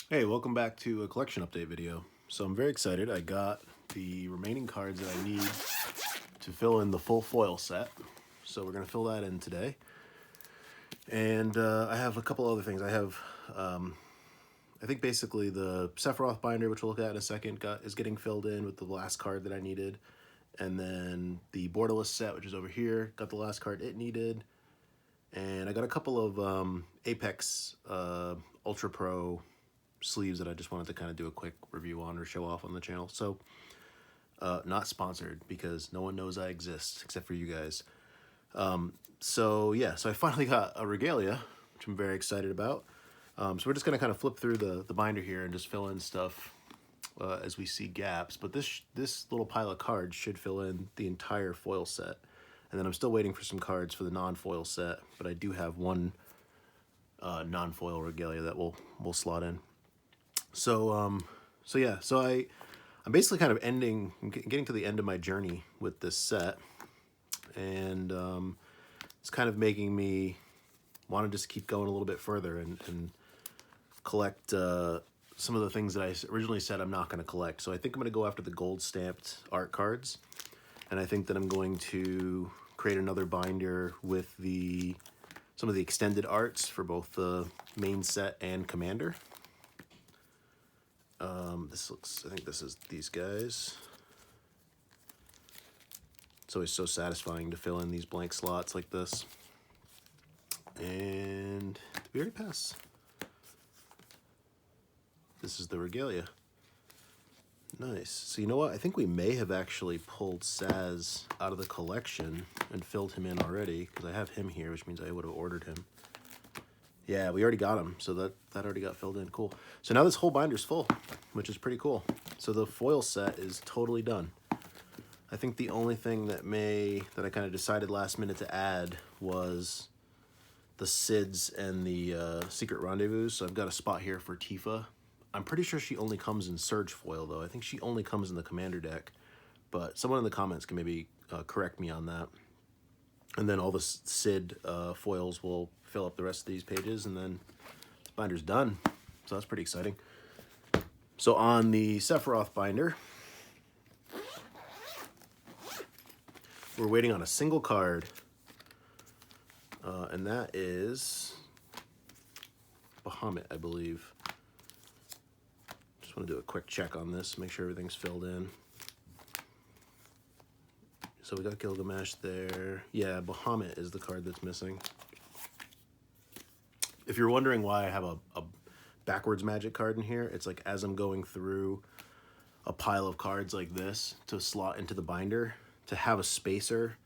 Hey, welcome back to a collection update video. So I'm very excited. I got the remaining cards that I need to fill in the full foil set. So we're going to fill that in today. And I have a couple other things. I have, I think basically the Sephiroth binder, which we'll look at in a second, is getting filled in with the last card that I needed. And then the Borderless set, which is over here, got the last card it needed. And I got a couple of Apex Ultra Pro sleeves that I just wanted to kind of do a quick review on or show off on the channel. So not sponsored because no one knows I exist except for you guys. So yeah, so I finally got a Regalia, which I'm very excited about. So we're just gonna kind of flip through the binder here and just fill in stuff as we see gaps. But this little pile of cards should fill in the entire foil set. And then I'm still waiting for some cards for the non-foil set, but I do have one non-foil Regalia that we'll slot in. So yeah, so I'm basically kind of getting to the end of my journey with this set, and it's kind of making me want to just keep going a little bit further and collect some of the things that I originally said I'm not going to collect. So I think I'm going to go after the gold stamped art cards, and I think that I'm going to create another binder with some of the extended arts for both the main set and Commander. I think this is these guys. It's always so satisfying to fill in these blank slots like this. And did we already pass? This is the Regalia. Nice. So you know what? I think we may have actually pulled Saz out of the collection and filled him in already, because I have him here, which means I would have ordered him. Yeah, we already got him, so that already got filled in. Cool. So now this whole binder's full, which is pretty cool. So the foil set is totally done. I think the only thing that I kind of decided last minute to add was the Sids and the Secret Rendezvous. So I've got a spot here for Tifa. I'm pretty sure she only comes in Surge foil, though. I think she only comes in the Commander deck. But someone in the comments can maybe correct me on that. And then all the Sid foils will fill up the rest of these pages, and then this binder's done. So that's pretty exciting. So on the Sephiroth binder, we're waiting on a single card, and that is Bahamut, I believe. Just want to do a quick check on this, make sure everything's filled in. So we got Gilgamesh there. Yeah, Bahamut is the card that's missing. If you're wondering why I have a backwards magic card in here, it's like as I'm going through a pile of cards like this to slot into the binder, to have a spacer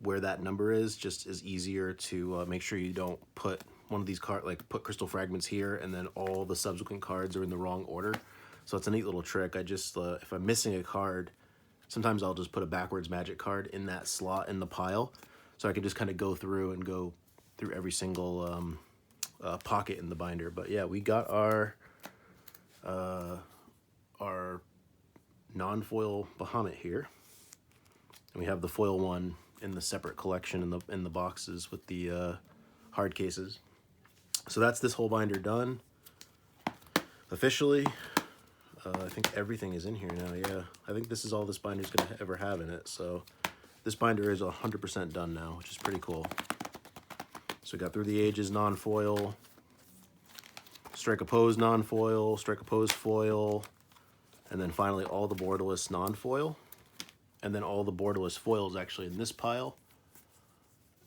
where that number is just is easier to make sure you don't put one of these cards, like put crystal fragments here and then all the subsequent cards are in the wrong order. So it's a neat little trick. I just, if I'm missing a card, sometimes I'll just put a backwards magic card in that slot in the pile, so I can just kind of go through every single pocket in the binder. But yeah, we got our non-foil Bahamut here, and we have the foil one in the separate collection in the boxes with the hard cases. So that's this whole binder done officially. I think everything is in here now, yeah. I think this is all this binder's going to ever have in it, so this binder is 100% done now, which is pretty cool. So we got Through the Ages non-foil, Strike Oppose non-foil, Strike Oppose foil, and then finally all the Borderless non-foil, and then all the Borderless foils actually in this pile.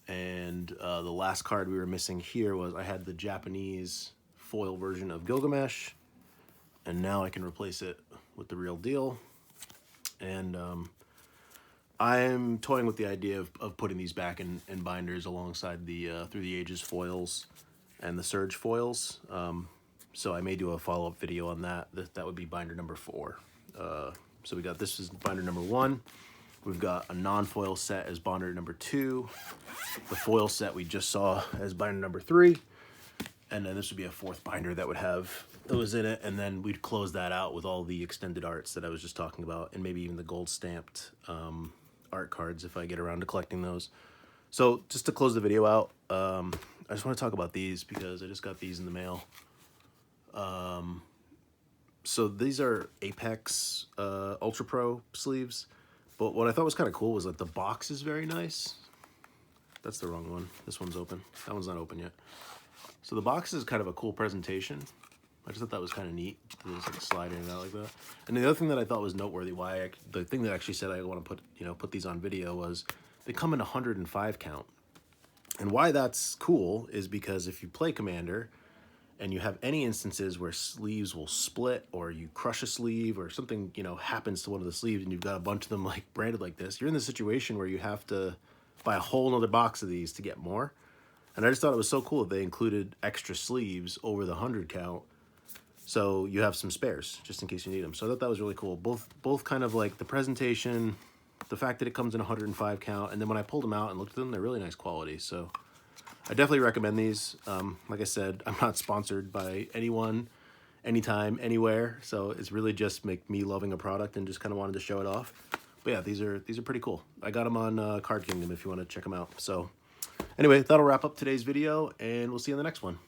And the last card we were missing here was I had the Japanese foil version of Gilgamesh, and now I can replace it with the real deal. And I'm toying with the idea of putting these back in binders alongside the Through the Ages foils and the Surge foils. So I may do a follow-up video on that. That would be binder number 4. So we got, this is binder number 1. We've got a non-foil set as binder number 2. The foil set we just saw as binder number 3. And then this would be a 4th binder that would have those in it, and then we'd close that out with all the extended arts that I was just talking about, and maybe even the gold stamped art cards if I get around to collecting those. So just to close the video out, I just want to talk about these because I just got these in the mail. So these are Apex Ultra Pro sleeves, but what I thought was kind of cool was like the box is very nice. That's the wrong one. This one's open. That one's not open yet. So the box is kind of a cool presentation. I just thought that was kind of neat. Just like slide in and out like that. And the other thing that I thought was noteworthy, the thing that actually said I want to put these on video was they come in 105 count. And why that's cool is because if you play Commander and you have any instances where sleeves will split or you crush a sleeve or something, happens to one of the sleeves and you've got a bunch of them like branded like this, you're in the situation where you have to buy a whole nother box of these to get more. And I just thought it was so cool that they included extra sleeves over the 100 count. So you have some spares just in case you need them. So I thought that was really cool. Both kind of like the presentation, the fact that it comes in 105 count, and then when I pulled them out and looked at them, they're really nice quality. So I definitely recommend these. Like I said, I'm not sponsored by anyone, anytime, anywhere. So it's really just me loving a product and just kind of wanted to show it off. But yeah, these are pretty cool. I got them on Card Kingdom if you want to check them out. So anyway, that'll wrap up today's video, and we'll see you in the next one.